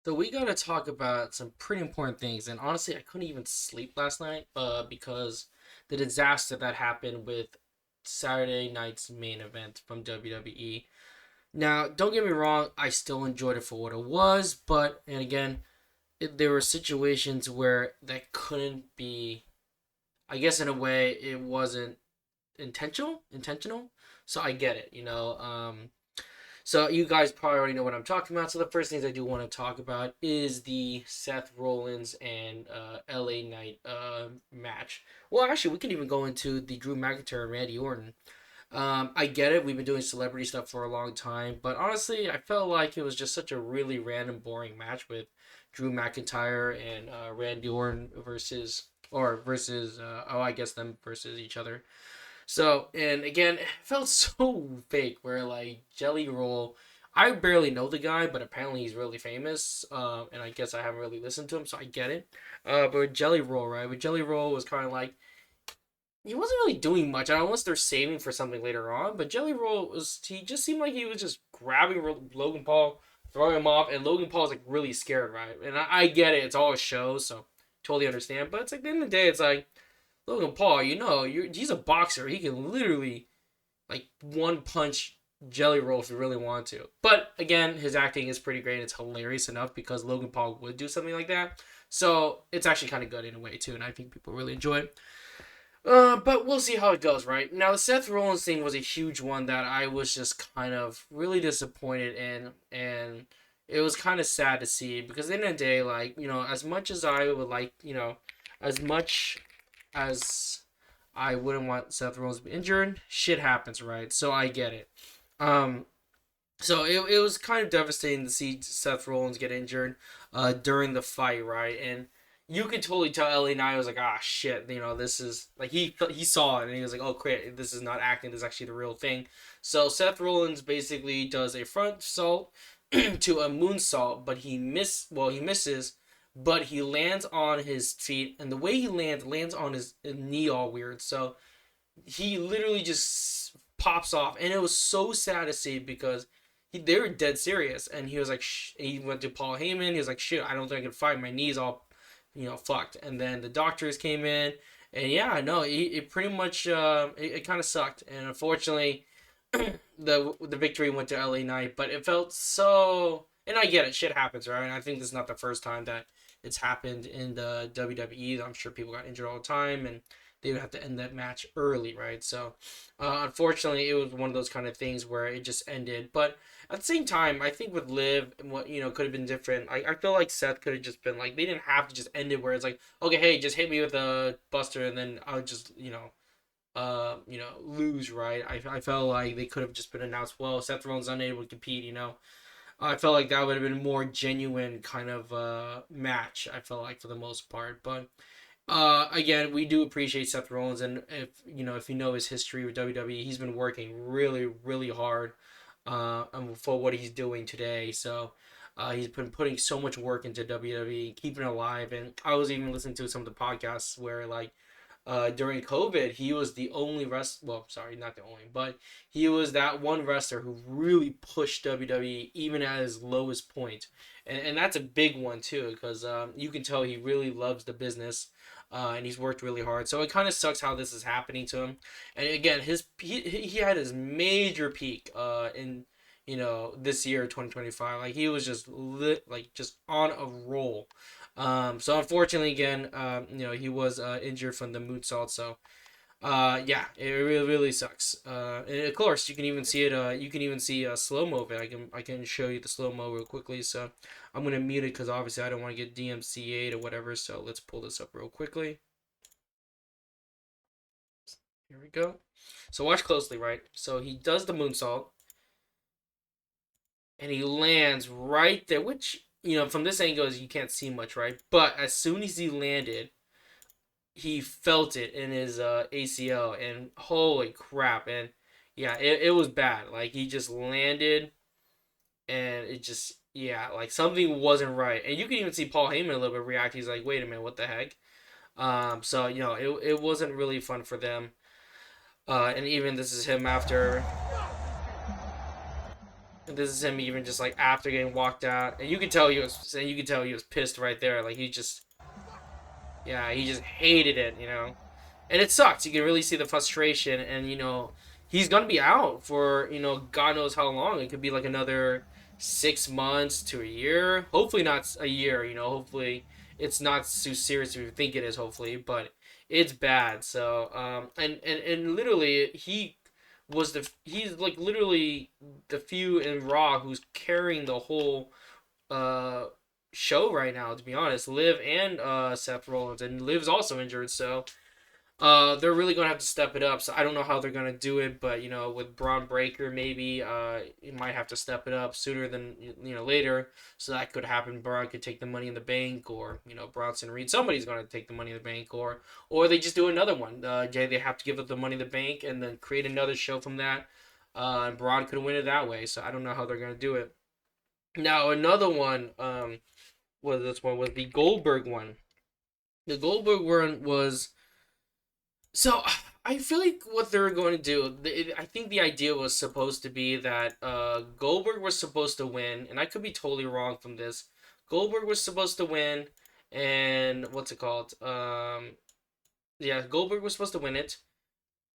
So we gotta talk about some pretty important things, and honestly, I couldn't even sleep last night, because the disaster that happened with Saturday night's main event from WWE. Now, don't get me wrong, I still enjoyed it for what it was, but and again, there were situations where that couldn't be. I guess in a way, it wasn't intentional. So I get it, So you guys probably already know what I'm talking about. So the first things I do want to talk about is the Seth Rollins and LA Knight match. Well, actually, we can even go into the Drew McIntyre and Randy Orton. I get it. We've been doing celebrity stuff for a long time, but honestly, I felt like it was just such a really random, boring match with Drew McIntyre and Randy Orton versus I guess them versus each other. So, and again, it felt so fake where like Jelly Roll, I barely know the guy, but apparently he's really famous. And I guess I haven't really listened to him, so I get it. But with Jelly Roll, right? With Jelly Roll was kind of like he wasn't really doing much. Unless they're saving for something later on. But Jelly Roll he just seemed like he was just grabbing Logan Paul, throwing him off, and Logan Paul's like really scared, right? And I get it, it's all a show, so totally understand. But it's like at the end of the day, it's like Logan Paul, he's a boxer. He can literally like one punch Jelly Roll if he really want to. But again, his acting is pretty great. It's hilarious enough because Logan Paul would do something like that. So it's actually kind of good in a way too, and I think people really enjoy it. But we'll see how it goes, right? Now, the Seth Rollins thing was a huge one that I was just kind of really disappointed in, and it was kind of sad to see because at the end of the day, like, as much as I would like, as much as I wouldn't want Seth Rollins to be injured, shit happens, right? So I get it. Um, so it was kind of devastating to see Seth Rollins get injured during the fight, right? And you could totally tell LA Knight was like, ah, shit, this is like he saw it and he was like, oh, great, this is not acting, this is actually the real thing. So Seth Rollins basically does a front salt to a moonsault, but he misses, but he lands on his feet, and the way he lands on his knee all weird. So he literally just pops off, and it was so sad to see because they were dead serious, and he was like, he went to Paul Heyman. He was like, shit, I don't think I can fight. My knee's all, fucked. And then the doctors came in, and yeah, no, it pretty much it kind of sucked, and unfortunately, the victory went to LA Knight, but it felt so. And I get it, shit happens, right? And I think this is not the first time that it's happened in the WWE. I'm sure people got injured all the time, and they would have to end that match early, right? So, unfortunately, it was one of those kind of things where it just ended. But at the same time, I think with Liv, what could have been different. I feel like Seth could have just been like they didn't have to just end it where it's like, okay, hey, just hit me with a Buster, and then I'll just lose, right? I felt like they could have just been announced, well, Seth Rollins unable to compete, I felt like that would have been a more genuine kind of match, I felt like, for the most part. But again, we do appreciate Seth Rollins, and if you know his history with WWE, he's been working really, really hard for what he's doing today. So he's been putting so much work into WWE, keeping it alive. And I was even listening to some of the podcasts where like during COVID, he was the only well, sorry, not the only, but he was that one wrestler who really pushed WWE even at his lowest point. And that's a big one, too, because you can tell he really loves the business. And he's worked really hard, so it kind of sucks how this is happening to him. And again, he had his major peak in this year 2025. Like he was just lit, like just on a roll. So unfortunately, again, he was injured from the moonsault. So, yeah, it really, really sucks. And of course, you can even see it. You can even see a slow mo of it. I can show you the slow mo real quickly. So, I'm gonna mute it because obviously I don't want to get DMCA'd or whatever. So let's pull this up real quickly. Here we go. So watch closely, right? So he does the moonsault, and he lands right there. Which from this angle, you can't see much, right? But as soon as he landed, he felt it in his ACL, and holy crap, and yeah, it was bad. Like he just landed, and it just yeah, like something wasn't right, and you can even see Paul Heyman a little bit react. He's like, wait a minute, what the heck? So it wasn't really fun for them. And even this is him after And this is him even just like after getting walked out, and you could tell he was pissed right there. Like he just, yeah, he just hated it, and it sucks. You can really see the frustration, and he's gonna be out for God knows how long. It could be like another 6 months to a year. Hopefully not a year. Hopefully it's not too serious as you think it is. Hopefully, but it's bad. So and literally he's like literally the few in Raw who's carrying the whole uh show right now. To be honest, Liv and Seth Rollins, and Liv's also injured, so they're really gonna have to step it up. So I don't know how they're gonna do it, but with Braun Breaker, maybe you might have to step it up sooner than later. So that could happen. Braun could take the Money in the Bank, or Bronson Reed. Somebody's gonna take the Money in the Bank, or they just do another one. They have to give up the Money in the Bank and then create another show from that. And Braun could win it that way. So I don't know how they're gonna do it. Now another one, this one was the Goldberg one. The Goldberg one was. So I feel like what they were going to do. I think the idea was supposed to be that Goldberg was supposed to win, and I could be totally wrong from this. Goldberg was supposed to win, and what's it called? Yeah, Goldberg was supposed to win it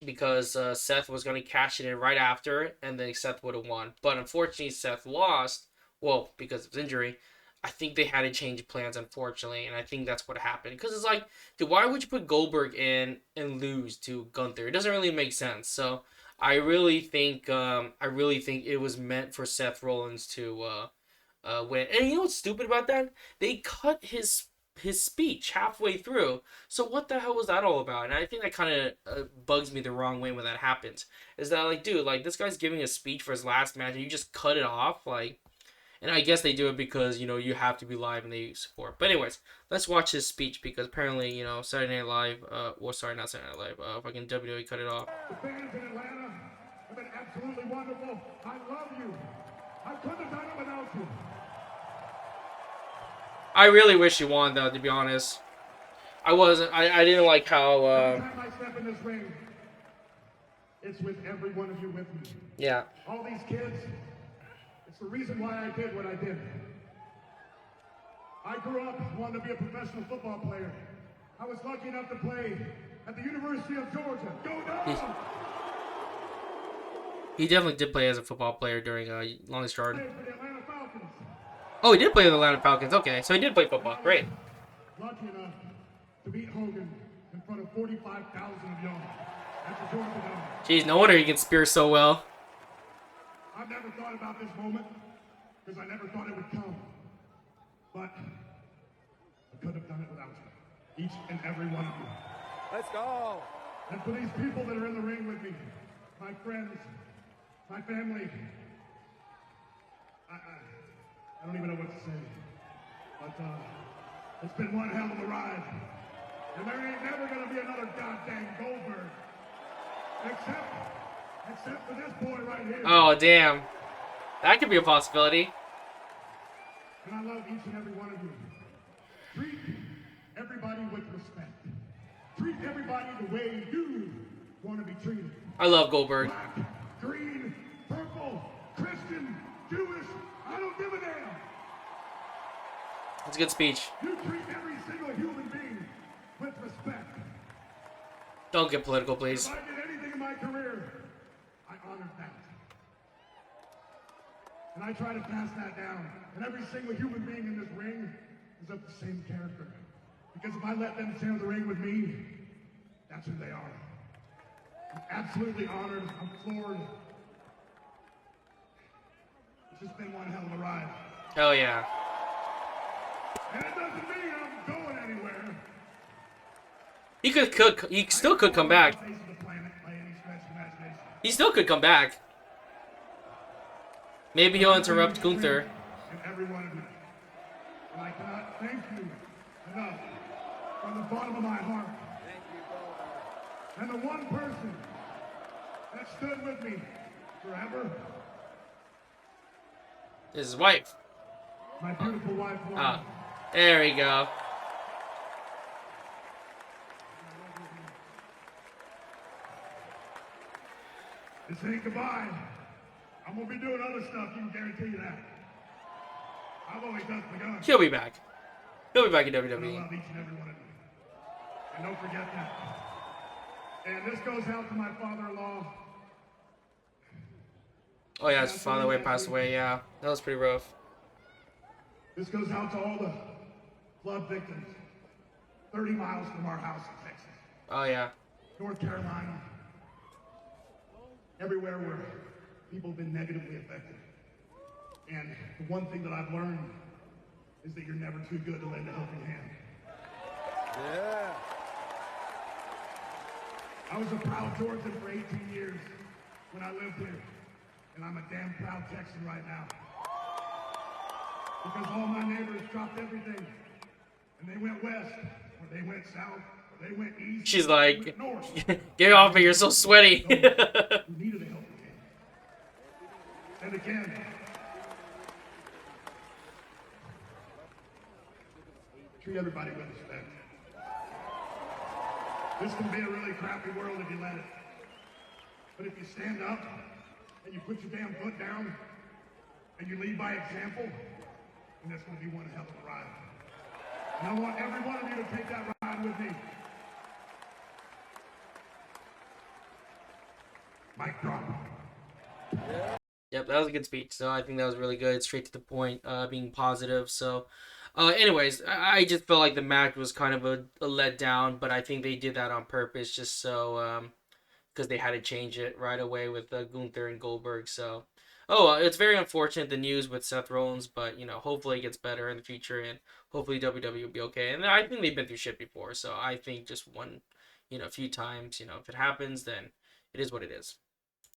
because Seth was going to cash it in right after, and then Seth would have won. But unfortunately, Seth lost. Well, because of his injury. I think they had to change plans, unfortunately, and I think that's what happened. Because it's like, dude, why would you put Goldberg in and lose to Gunther? It doesn't really make sense. So I really think it was meant for Seth Rollins to win. And you know what's stupid about that? They cut his speech halfway through. So what the hell was that all about? And I think that kind of bugs me the wrong way when that happens. Is that like, dude, like this guy's giving a speech for his last match, and you just cut it off, like. And I guess they do it because, you have to be live and they support. But anyways, let's watch his speech because apparently, Saturday Night Live, sorry, not Saturday Night Live, fucking WWE cut it off. The fans in Atlanta have been absolutely wonderful. I love you. I couldn't have done it without you. I really wish he won, though, to be honest. I didn't like how, Every time I step in this ring, it's with every one of you with me. Yeah. All these kids, it's the reason why I did what I did. I grew up wanting to be a professional football player. I was lucky enough to play at the University of Georgia. Go Dogs! He definitely did play as a football player during Longest Yard. For the Atlanta Falcons. Oh, he did play with the Atlanta Falcons. Okay, so he did play football. Great. Lucky enough to beat Hogan in front of 45,000 of y'all at the Georgia Dome. Jeez, no wonder he can spear so well. I've never thought about this moment because I never thought it would come. But I could have done it without you. Each and every one of you. Let's go. And for these people that are in the ring with me, my friends, my family, I don't even know what to say. But it's been one hell of a ride. And there ain't never gonna be another goddamn Goldberg. Except for this boy right here. Oh, damn. That could be a possibility. And I love each and every one of you. Treat everybody with respect. Treat everybody the way you want to be treated. I love Goldberg. Black, green, purple, Christian, Jewish, I don't give a damn. That's a good speech. You treat every single human being with respect. Don't get political, please. If I did anything in my career, I honored that. And I try to pass that down. And every single human being in this ring is of the same character. Because if I let them share the ring with me, that's who they are. I'm absolutely honored. I'm floored. It's just been one hell of a ride. Hell yeah. And it doesn't mean I'm going anywhere. He still could come back. He still could come back. Maybe he'll interrupt Gunther. And every one of you. And I cannot thank you enough from the bottom of my heart. Thank you, And the one person that stood with me forever, His wife. my beautiful wife, Lauren. Ah, there we go. To say goodbye, I'm gonna be doing other stuff, you can guarantee you that. I've always jumped the gun. He'll be back. He'll be back in I WWE. love each and every one of you. And don't forget that. And this goes out to my father-in-law. Oh yeah, his father passed away. Yeah, that was pretty rough. This goes out to all the flood victims 30 miles from our house in Texas, Oh yeah. North Carolina, everywhere where people have been negatively affected. And the one thing that I've learned is that you're never too good to lend a helping hand. Yeah. I was a proud Georgian for 18 years when I lived here, and I'm a damn proud Texan right now. Because all my neighbors dropped everything, and they went west, or they went south, or they went east. She's or they like, went north. get off me, you're so sweaty. We needed a helping hand. And again, treat everybody with respect. This can be a really crappy world if you let it. But if you stand up and you put your damn foot down and you lead by example, then that's going to be one hell of a ride. And I want every one of you to take that ride with me. Mic drop. Yep, that was a good speech. So I think that was really good, straight to the point, being positive. So, anyways, I just felt like the match was kind of a letdown, but I think they did that on purpose, just so because they had to change it right away with Gunther and Goldberg. So, it's very unfortunate the news with Seth Rollins, but hopefully it gets better in the future, and hopefully WWE will be okay. And I think they've been through shit before, so I think just one, a few times, if it happens, then it is what it is.